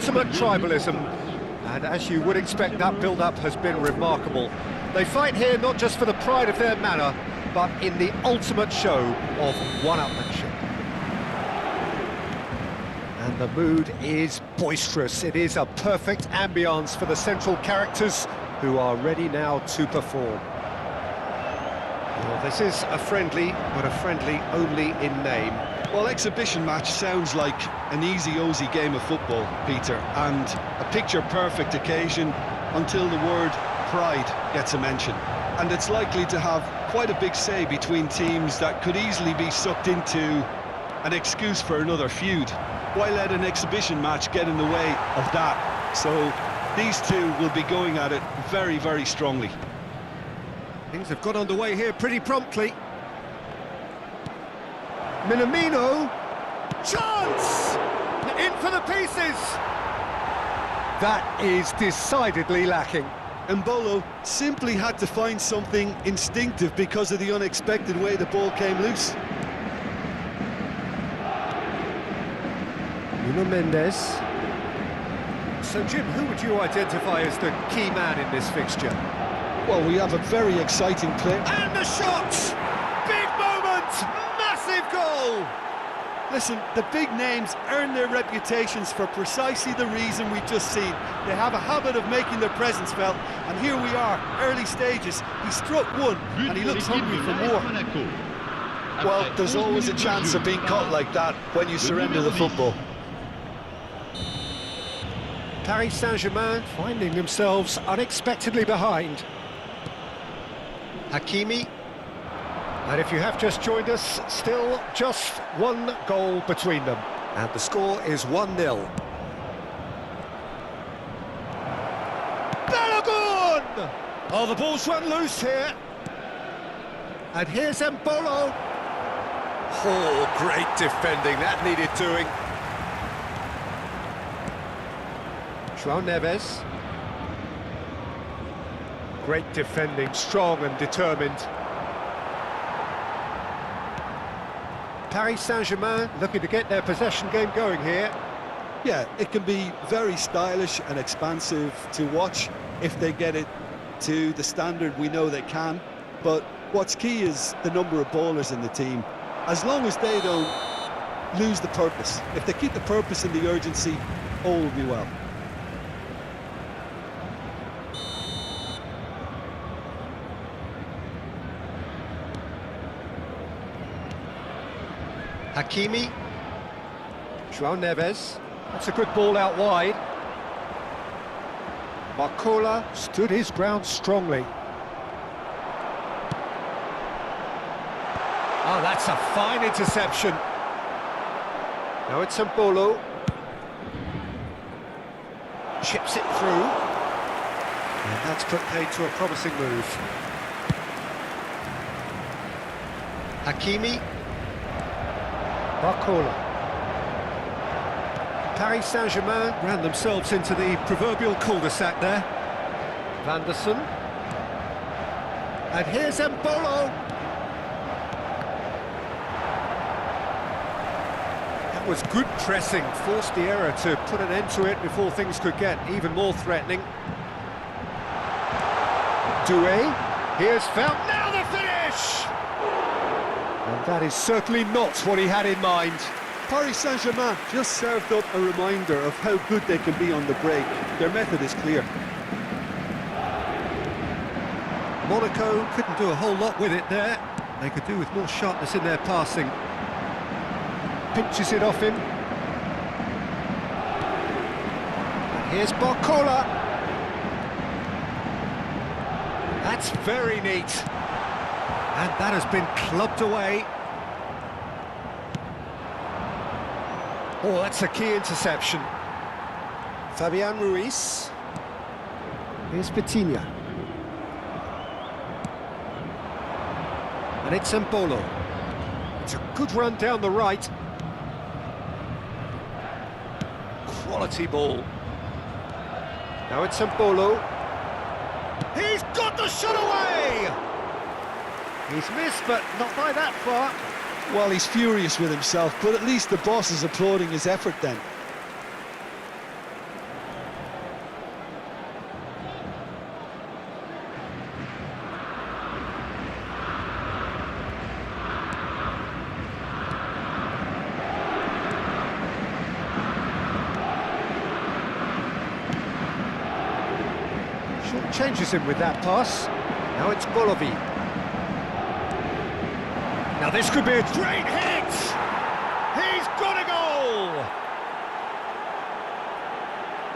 ultimate tribalism, and as you would expect, that build-up has been remarkable. They fight here not just for the pride of their manner, but in the ultimate show of one-upmanship. And the mood is boisterous. It is a perfect ambience for the central characters who are ready now to perform. Well, this is a friendly, but a friendly only in name. Well, exhibition match sounds like an easy-ozy game of football, Peter, and a picture-perfect occasion until the word pride gets a mention. And it's likely to have quite a big say between teams that could easily be sucked into an excuse for another feud. Why let an exhibition match get in the way of that? So these two will be going at it very, very strongly. Things have got underway here pretty promptly. Minamino, chance! In for the pieces! That is decidedly lacking. Mbolo simply had to find something instinctive because of the unexpected way the ball came loose. Nuno Mendes. So, Jim, who would you identify as the key man in this fixture? Well, we have a very exciting player. And the shot! Big moment! Massive goal! Listen, the big names earn their reputations for precisely the reason we've just seen. They have a habit of making their presence felt, and here we are, early stages. He struck one, and he looks hungry for more. Well, there's always a chance of being caught like that when you surrender the football. Paris Saint-Germain finding themselves unexpectedly behind. Hakimi. And if you have just joined us, still just one goal between them. And the score is 1-0. Balogun! Oh, the ball's run loose here. And here's Mbolo. Oh, great defending, that needed doing. João Neves. Great defending, strong and determined. Paris Saint-Germain looking to get their possession game going here. Yeah, it can be very stylish and expansive to watch if they get it to the standard we know they can. But what's key is the number of ballers in the team. As long as they don't lose the purpose, if they keep the purpose and the urgency, all will be well. Hakimi, João Neves, that's a good ball out wide. Barcola stood his ground strongly. Oh, that's a fine interception. Now it's Mbolo. Chips it through. And that's put paid to a promising move. Hakimi. Barcola. Paris Saint-Germain ran themselves into the proverbial cul-de-sac there. Van der Sar. And here's Mbolo. That was good pressing, forced the error to put an end to it before things could get even more threatening. Doué, here's found, now the finish! And that is certainly not what he had in mind. Paris Saint-Germain just served up a reminder of how good they can be on the break. Their method is clear. Monaco couldn't do a whole lot with it there. They could do with more sharpness in their passing. Pinches it off him. And here's Barcola. That's very neat. And that has been clubbed away. Oh, that's a key interception. Fabian Ruiz. Here's Vitinha. And it's Mbolo. It's a good run down the right. Quality ball. Now it's Mbolo. He's got the shot away! He's missed, but not by that far. Well, he's furious with himself, but at least the boss is applauding his effort then. changes him with that pass. Now it's Golovin. Now this could be a great hit! He's got a goal!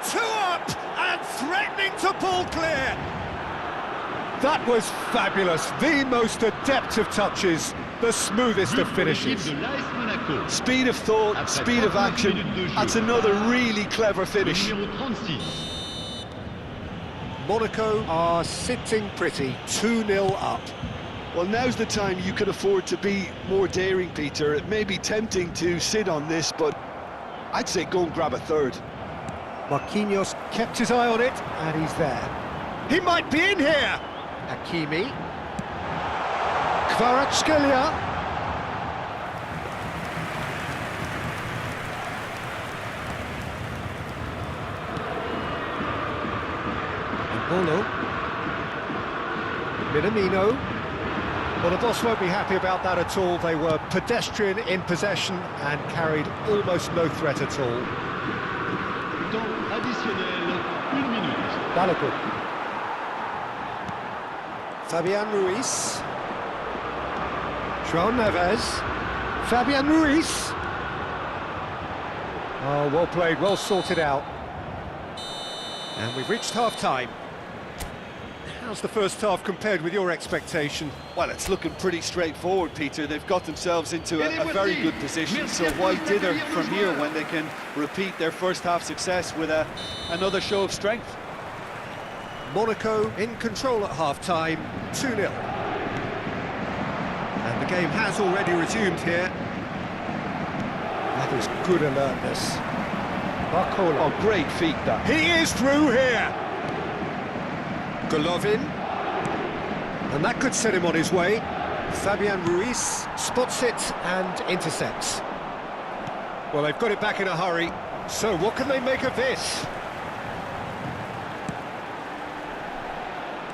2 up and threatening to pull clear! That was fabulous, the most adept of touches, the smoothest of finishes. Speed of thought, speed of action, that's another really clever finish. Monaco are sitting pretty, 2-0 up. Well, now's the time you can afford to be more daring, Peter. It may be tempting to sit on this, but I'd say go and grab a third. Marquinhos kept his eye on it, and he's there. He might be in here! Hakimi. Kvaratskhelia. Bolo. Minamino. Well, the boss won't be happy about that at all. They were pedestrian in possession and carried almost no threat at all. Temps additionnel, 1 minute. Balogun. Fabian Ruiz. João Neves. Fabian Ruiz. Oh, well played, well sorted out. And we've reached half-time. How's the first half compared with your expectation? Well, it's looking pretty straightforward, Peter. They've got themselves into a very good position, so why dither from here when they can repeat their first half success with another show of strength? Monaco in control at half-time, 2-0. And the game has already resumed here. That is good alertness. Barcola. Oh, great feat, that. He is through here! Golovin. And that could set him on his way. Fabian Ruiz spots it and intercepts. Well, they've got it back in a hurry. So what can they make of this?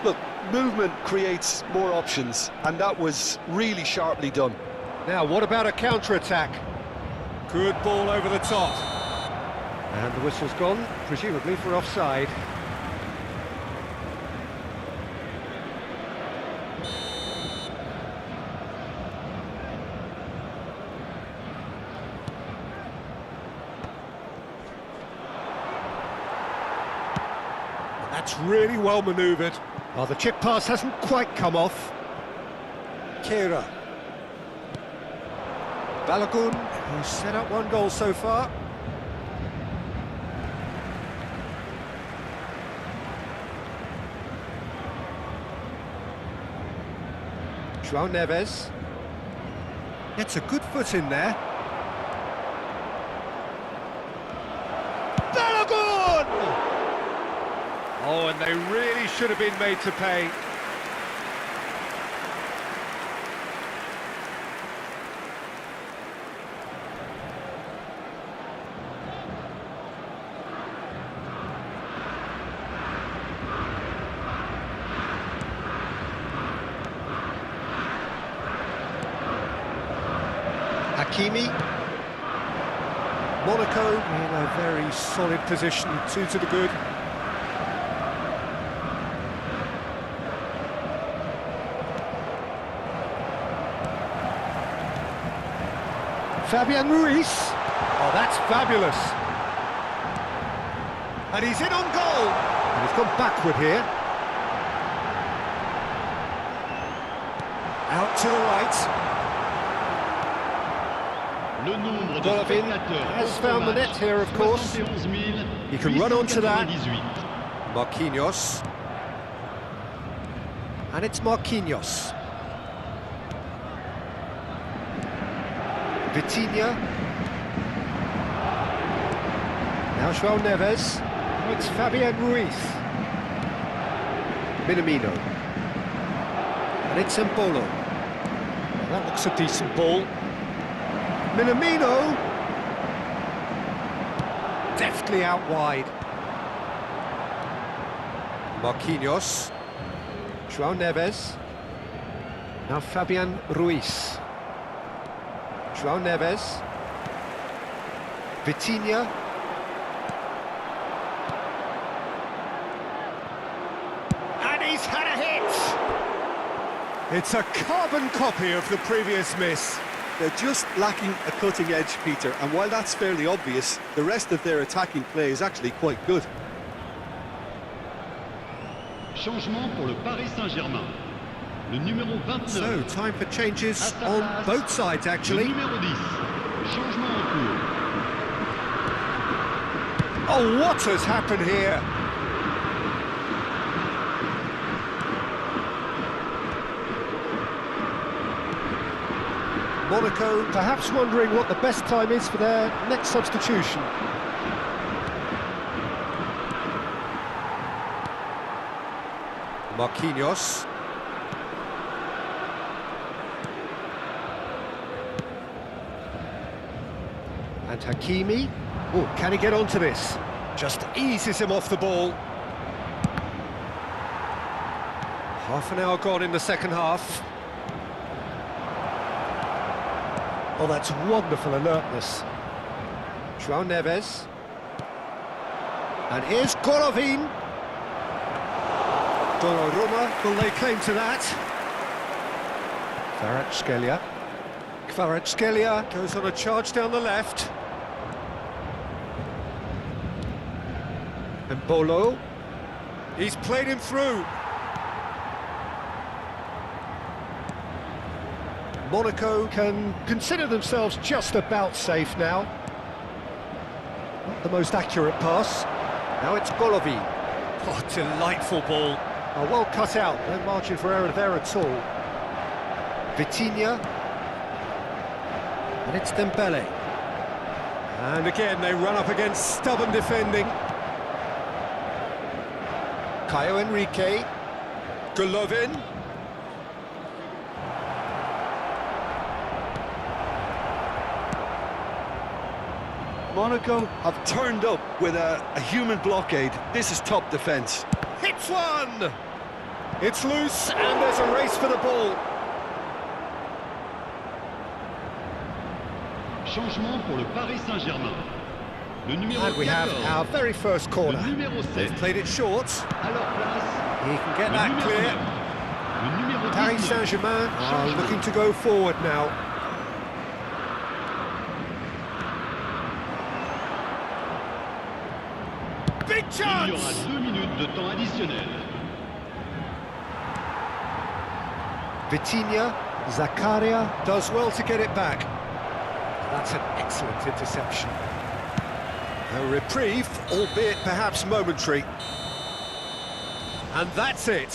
Look, movement creates more options, and that was really sharply done. Now, what about a counter-attack? Good ball over the top. And the whistle's gone, presumably for offside. That's really well manoeuvred. Oh, the chip pass hasn't quite come off. Kera. Balogun, who's set up 1 goal so far. João Neves. Gets a good foot in there. Balogun! Oh, and they really should have been made to pay. Hakimi. Monaco in a very solid position, 2 to the good. Fabian Ruiz. Oh, that's fabulous. And he's in on goal. And he's gone backward here. Out to the right. Golovin has found the net here, of course. He can run onto that. Marquinhos. And it's Marquinhos. Vitinha. Now João Neves. It's Fabian Ruiz. Minamino. And it's Embolo. Well, that looks a decent ball. Minamino. Deftly out wide. Marquinhos. João Neves. Now Fabian Ruiz. João Neves. Vitinha. He's had a hit! It's a carbon copy of the previous miss. They're just lacking a cutting edge, Peter, and while that's fairly obvious, the rest of their attacking play is actually quite good. Changement pour le Paris Saint-Germain. Le numéro 29. So, time for changes on both sides, Le actually. numéro 10. Changement en cours. Oh, what has happened here? Monaco perhaps wondering what the best time is for their next substitution. Marquinhos. And Hakimi. Oh, can he get onto this? Just eases him off the ball. Half an hour gone in the second half. Oh, that's wonderful alertness. João Neves. And here's Golovin. Donnarumma will lay claim to that. Kvaratskhelia. Kvaratskhelia goes on a charge down the left. And Bolo. He's played him through. Monaco can consider themselves just about safe now. Not the most accurate pass. Now it's Golovin. Oh, delightful ball. Oh, well cut out, no margin for error there at all. Vitinha. And it's Dembele. And again, they run up against stubborn defending. Caio Henrique. Golovin. Monaco have turned up with a human blockade. This is top defence. Hits one! It's loose, and there's a race for the ball. Changement pour le Paris Saint-Germain. Le numéro And we have 14. our very first corner. Le numéro 7. They've played it short. À leur place. He can get Le that numéro clear. 9. Le numéro Paris 19. Saint-Germain are Changement. looking to go forward now. Big Il y aura chance! 2 minutes de temps additionnel. Vitinha, Zakaria does well to get it back. That's an excellent interception. A reprieve, albeit perhaps momentary. And that's it.